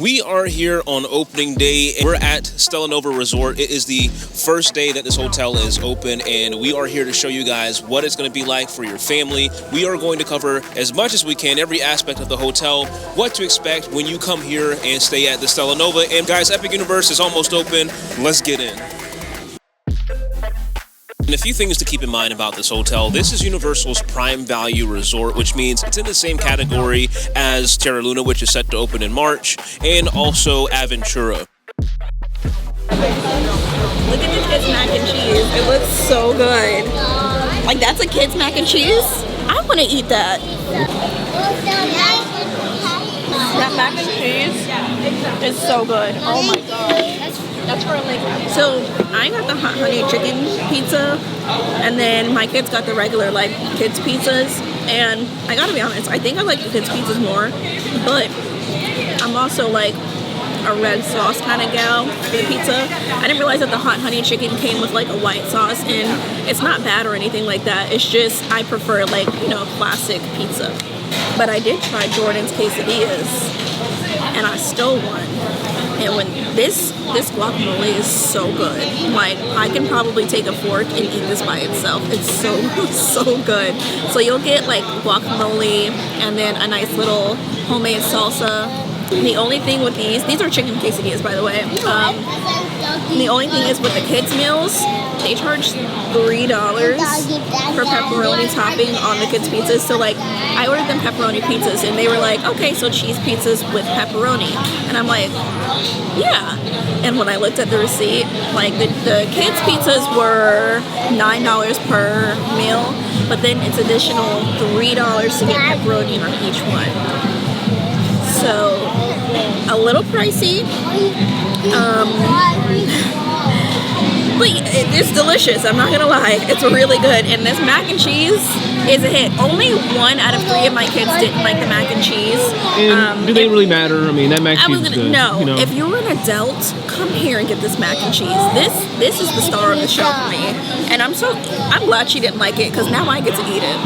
We are here on opening day. We're at Stella Nova Resort. It is the first day that this hotel is open, and we are here to show you guys what it's going to be like for your family. We are going to cover as much as we can, every aspect of the hotel, what to expect when you come here and stay at the Stella Nova. And guys, Epic Universe is almost open. Let's get in. And a few things to keep in mind about this hotel. This is Universal's Prime Value Resort, which means it's in the same category as Terra Luna, which is set to open in March, and also Aventura. Look at the kids' mac and cheese. It looks so good. Like, that's a kid's mac and cheese? I want to eat that. That mac and cheese is so good. Oh my gosh. That's for So I got the hot honey chicken pizza, and then my kids got the regular like kids pizzas. And I gotta be honest, I think I like the kids pizzas more, but I'm also like a red sauce kind of gal for the pizza. I didn't realize that the hot honey chicken came with like a white sauce, and it's not bad or anything like that. It's just I prefer like, you know, classic pizza. But I did try Jordan's quesadillas, and I stole one. And when this guacamole is so good. Like, I can probably take a fork and eat this by itself. It's so good. So you'll get like guacamole and then a nice little homemade salsa. The only thing with these are chicken quesadillas, by the way. The only thing is with the kids' meals, they charge $3 for pepperoni topping on the kids' pizzas. So like, I ordered them pepperoni pizzas, and they were like, okay, so cheese pizzas with pepperoni. And I'm like, yeah. And when I looked at the receipt, like the kids' pizzas were $9 per meal, but then it's additional $3 to get pepperoni on each one. So a little pricey, but it's delicious. I'm not gonna lie, it's really good. And this mac and cheese is a hit. Only 1 out of 3 of my kids didn't like the mac and cheese. And do they really matter? I mean, that mac and cheese is good. No, you know? If you're an adult, come here and get this mac and cheese. This is the star of the show for me, and I'm glad she didn't like it, because now I get to eat it.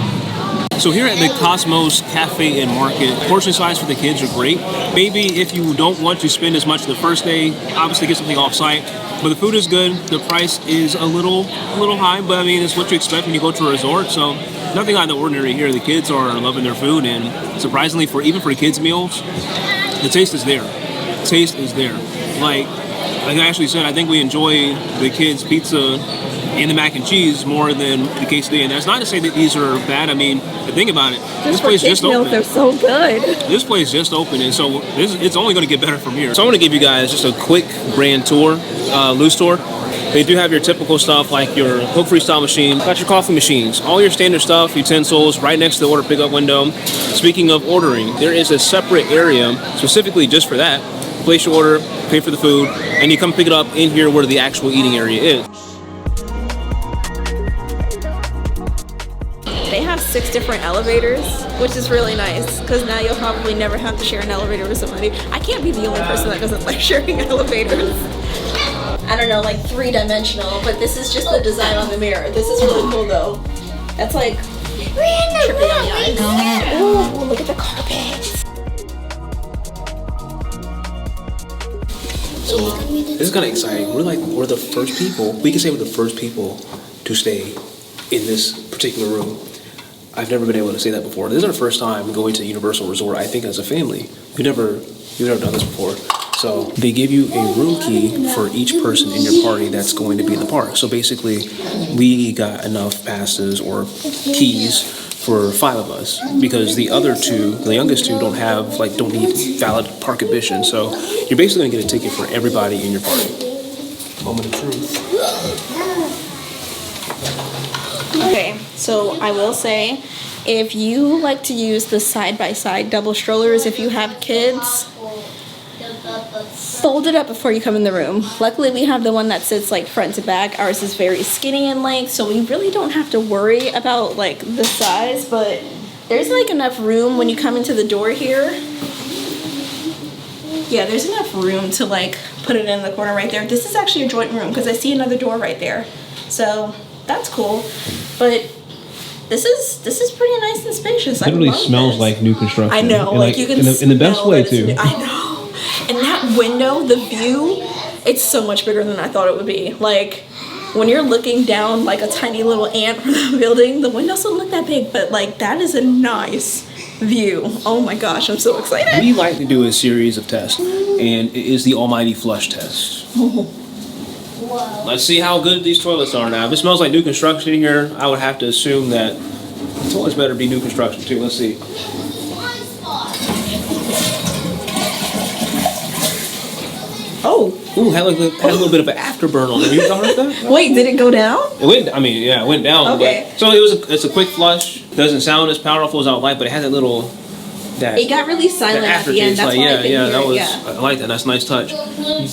So here at the Cosmos Cafe and Market, portion size for the kids are great. Maybe if you don't want to spend as much the first day, obviously get something off-site. But the food is good. The price is a little high, but I mean, it's what you expect when you go to a resort. So nothing out of the ordinary here. The kids are loving their food, and surprisingly, even for kids' meals, the taste is there. Taste is there. Like I actually said, I think we enjoy the kids' pizza and the mac and cheese more than the quesadilla. And that's not to say that these are bad. I mean, think about it. This place just opened. They're so good. This place just opened, and so it's only going to get better from here. So I'm going to give you guys just a quick brand tour, loose tour. They do have your typical stuff like your Coke Freestyle machine, got your coffee machines, all your standard stuff, utensils, right next to the order pickup window. Speaking of ordering, there is a separate area specifically just for that. Place your order, pay for the food, and you come pick it up in here where the actual eating area is. They have 6 different elevators, which is really nice, because now you'll probably never have to share an elevator with somebody. I can't be the only person that doesn't like sharing elevators. I don't know, like 3-dimensional, but this is just the design on the mirror. This is really cool though. That's like tripping on the eyes. Oh, look at the carpets. So this is kind of exciting. We're the first people, we can say we're the first people to stay in this particular room. I've never been able to say that before. This is our first time going to Universal Resort, I think, as a family. We've never done this before. So they give you a room key for each person in your party that's going to be in the park. So basically, we got enough passes or keys for 5 of us, because the other 2, the youngest 2, don't need valid park admission. So you're basically gonna get a ticket for everybody in your party. Moment of truth. Okay, so I will say, if you like to use the side-by-side double strollers, if you have kids, fold it up before you come in the room. Luckily, we have the one that sits like front to back. Ours is very skinny in length, so we really don't have to worry about like the size, but there's like enough room when you come into the door here. Yeah, there's enough room to like put it in the corner right there. This is actually a joint room because I see another door right there. So that's cool. But this is pretty nice and spacious. It literally smells like new construction. I know, and like you can in the best way too. I know. And that window, the view, it's so much bigger than I thought it would be. Like, when you're looking down like a tiny little ant from the building, the windows don't look that big, but like that is a nice view. Oh my gosh, I'm so excited. We like to do a series of tests, and it is the almighty flush test. Let's see how good these toilets are now. If it smells like new construction in here, I would have to assume that the toilets better be new construction too. Let's see. Oh. Ooh, had a little bit of an afterburn on it. You noticed that? Wait, did it go down? It went. I mean, yeah, it went down. Okay. But, so it's a quick flush. Doesn't sound as powerful as I would like, but it has that little. It got really silent at the end. That's like, why I could hear that was. it. I like that. That's a nice touch.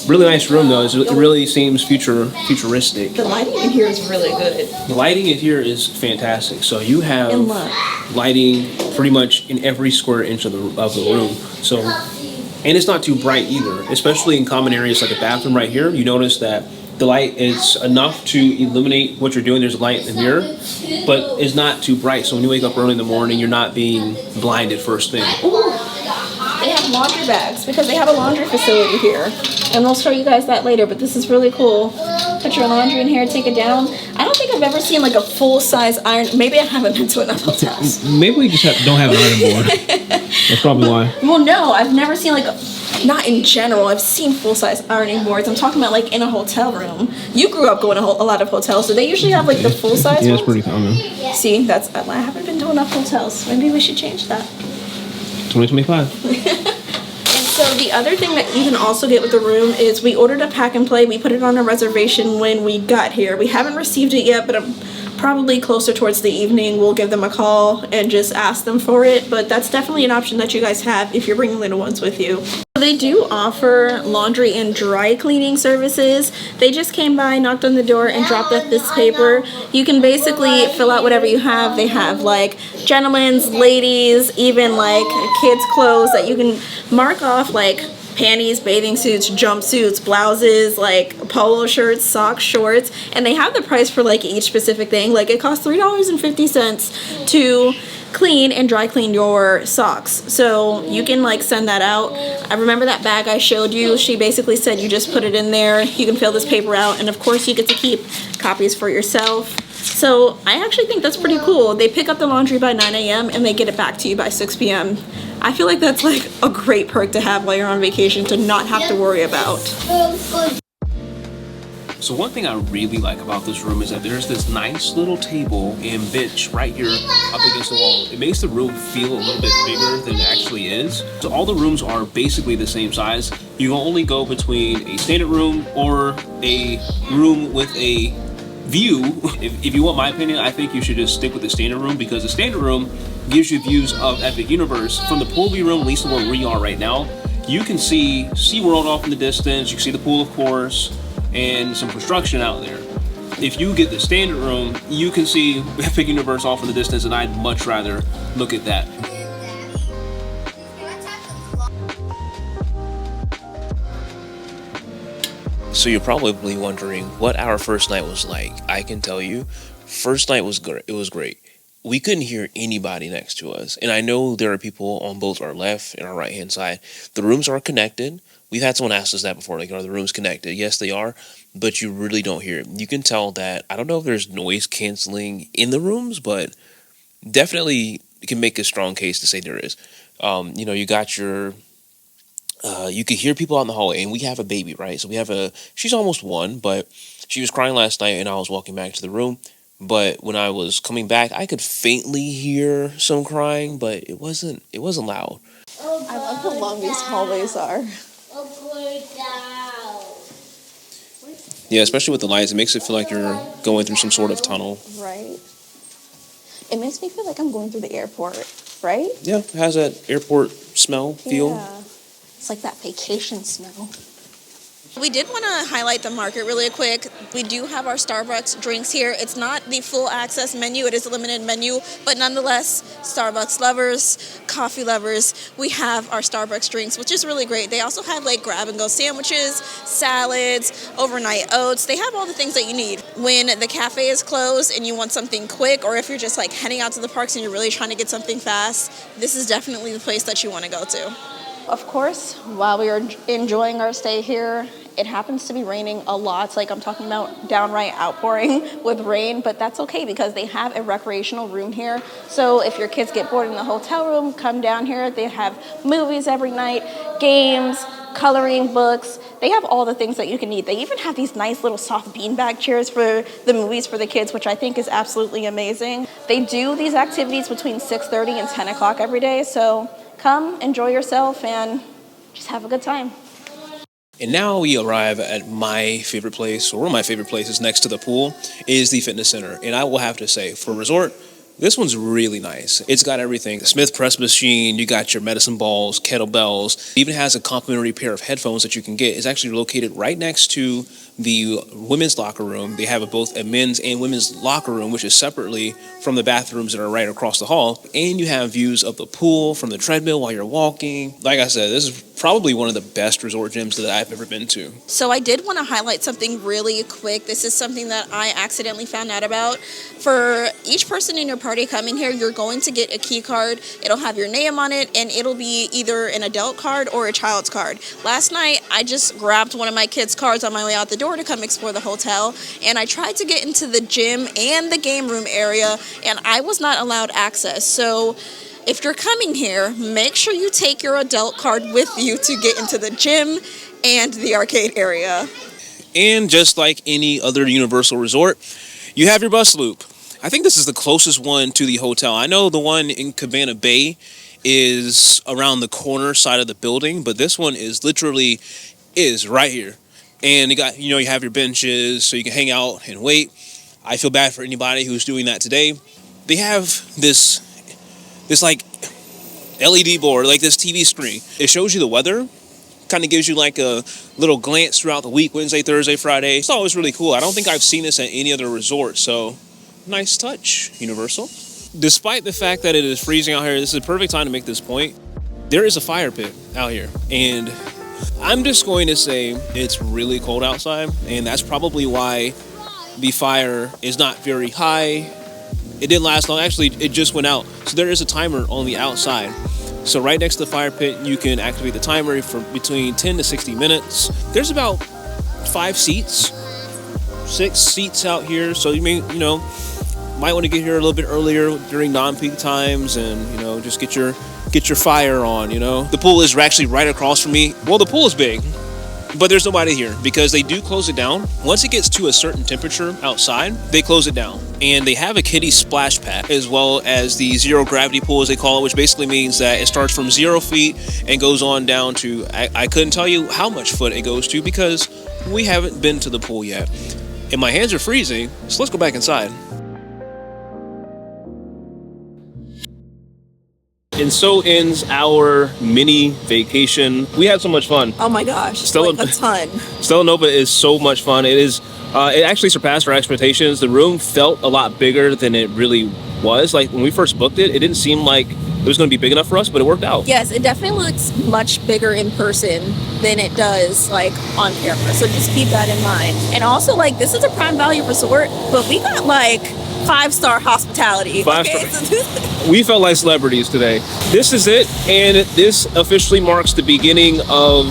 Really nice room though. It really seems futuristic. The lighting in here is really good. The lighting in here is fantastic. So you have In love. lighting pretty much in every square inch of the room. So, and it's not too bright either, especially in common areas like a bathroom right here. You notice that the light is enough to illuminate what you're doing. There's a light in the mirror, but it's not too bright. So when you wake up early in the morning, you're not being blinded first thing. Ooh, they have laundry bags because they have a laundry facility here. And we'll show you guys that later, but this is really cool. Put your laundry in here, take it down. I don't think I've ever seen like a full-size iron. Maybe I haven't been to enough hotels. Maybe we just don't have an iron board. That's probably why. Well, no, I've never seen like not in general. I've seen full-size ironing boards. I'm talking about like in a hotel room. You grew up going to a lot of hotels, so they usually have like the full-size Yeah, it's ones? pretty common. See, I haven't been to enough hotels. Maybe we should change that. 2025. And so the other thing that you can also get with the room is we ordered a pack and play. We put it on a reservation when we got here. We haven't received it yet, but probably closer towards the evening we'll give them a call and just ask them for it. But that's definitely an option that you guys have if you're bringing little ones with you. They do offer laundry and dry cleaning services. They just came by, knocked on the door, and dropped off this paper. You can basically fill out whatever you have. They have like gentlemen's, ladies, even like kids' clothes that you can mark off, like panties, bathing suits, jumpsuits, blouses, like polo shirts, socks, shorts, and they have the price for like each specific thing. Like it costs $3.50 to clean and dry clean your socks, so you can like send that out. I remember that bag I showed you. She basically said you just put it in there, you can fill this paper out, and of course you get to keep copies for yourself. So I actually think that's pretty cool. They pick up the laundry by 9 a.m. and they get it back to you by 6 p.m. I feel like that's like a great perk to have while you're on vacation, to not have to worry about. So one thing I really like about this room is that there's this nice little table and bench right here up against the wall. It makes the room feel a little bit bigger than it actually is. So all the rooms are basically the same size. You can only go between a standard room or a room with a view. If you want my opinion, I think you should just stick with the standard room, because the standard room gives you views of Epic Universe. From the pool view room, at least where we are right now, you can see SeaWorld off in the distance. You can see the pool, of course, and some construction out there. If you get the standard room, you can see Epic Universe off in the distance, and I'd much rather look at that. So you're probably wondering what our first night was like. I can tell you, first night was great. It was great. We couldn't hear anybody next to us. And I know there are people on both our left and our right hand side. The rooms are connected. We've had someone ask us that before, like, are the rooms connected? Yes, they are, but you really don't hear it. You can tell that, I don't know if there's noise canceling in the rooms, but definitely you can make a strong case to say there is. You got your, you can hear people out in the hallway, and we have a baby, right? So she's almost 1, but she was crying last night, and I was walking back to the room. But when I was coming back, I could faintly hear some crying, but it wasn't loud. I love how long these hallways are. Yeah, especially with the lights, it makes it feel like you're going through some sort of tunnel. Right. It makes me feel like I'm going through the airport, right? Yeah, it has that airport smell, feel. Yeah. It's like that vacation smell. We did want to highlight the market really quick. We do have our Starbucks drinks here. It's not the full access menu. It is a limited menu, but nonetheless, Starbucks lovers, coffee lovers, we have our Starbucks drinks, which is really great. They also have like grab-and-go sandwiches, salads, overnight oats. They have all the things that you need. When the cafe is closed and you want something quick, or if you're just like heading out to the parks and you're really trying to get something fast, this is definitely the place that you want to go to. of course, while we were enjoying our stay here, it happens to be raining a lot. Like, I'm talking about downright outpouring with rain, but that's okay because they have a recreational room here. So if your kids get bored in the hotel room, come down here. They have movies every night, games, coloring books. They have all the things that you can need. They even have these nice little soft beanbag chairs for the movies for the kids, which I think is absolutely amazing. They do these activities between 6:30 and 10 o'clock every day. So come, enjoy yourself, and just have a good time. And now we arrive at my favorite place, or one of my favorite places next to the pool, is the fitness center. And I will have to say, for a resort, this one's really nice. It's got everything. The Smith press machine, you got your medicine balls, kettlebells. It even has a complimentary pair of headphones that you can get. It's actually located right next to the women's locker room. They have both a men's and women's locker room, which is separately from the bathrooms that are right across the hall. And you have views of the pool from the treadmill while you're walking. Like I said, this is probably one of the best resort gyms that I've ever been to. So I did want to highlight something really quick. This is something that I accidentally found out about. For each person in your party coming here, you're going to get a key card. It'll have your name on it, and it'll be either an adult card or a child's card. Last night, I just grabbed one of my kids' cards on my way out the door to come explore the hotel, and I tried to get into the gym and the game room area, and I was not allowed access. So if you're coming here, make sure you take your adult card with you to get into the gym and the arcade area. And just like any other Universal resort, you have your bus loop. I think this is the closest one to the hotel. I know the one in Cabana Bay is around the corner side of the building, but this one is literally right here. And you have your benches so you can hang out and wait. I feel bad for anybody who's doing that today. They have this like LED board, like this TV screen. It shows you the weather, kind of gives you like a little glance throughout the week, Wednesday, Thursday, Friday. It's always really cool. I don't think I've seen this at any other resort, so nice touch, Universal. Despite the fact that it is freezing out here, this is a perfect time to make this point. There is a fire pit out here, and I'm just going to say it's really cold outside, and that's probably why the fire is not very high. It didn't last long. Actually, it just went out. So there is a timer on the outside. So right next to the fire pit, you can activate the timer for between 10 to 60 minutes. There's about 6 seats out here. So you might want to get here a little bit earlier during non-peak times and, just get your fire on, The pool is actually right across from me. Well, the pool is big, but there's nobody here because they do close it down. Once it gets to a certain temperature outside, they close it down. And they have a kiddie splash pad as well as the zero gravity pool, as they call it, which basically means that it starts from 0 feet and goes on down to, I couldn't tell you how much foot it goes to because we haven't been to the pool yet. And my hands are freezing, so let's go back inside. And so ends our mini vacation. We had so much fun. Oh my gosh, a ton. Stella Nova is so much fun. It actually surpassed our expectations. The room felt a lot bigger than it really was. Like when we first booked it, it didn't seem like it was going to be big enough for us, but it worked out. Yes, it definitely looks much bigger in person than it does on camera. So just keep that in mind. And also this is a Prime Value resort, but we got 5-star hospitality. 5-star. We felt like celebrities today. This is it, and this officially marks the beginning of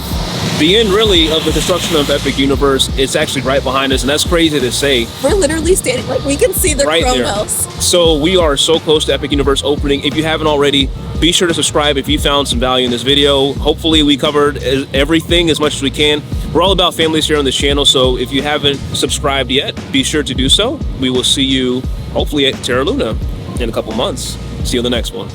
the end, really, of the construction of Epic Universe. It's actually right behind us, and that's crazy to say. We're literally standing, we can see the right chrome house. So we are so close to Epic Universe opening. If you haven't already, be sure to subscribe if you found some value in this video. Hopefully we covered everything as much as we can. We're all about families here on this channel, so if you haven't subscribed yet, be sure to do so. We will see you hopefully at Terra Luna in a couple months. See you in the next one.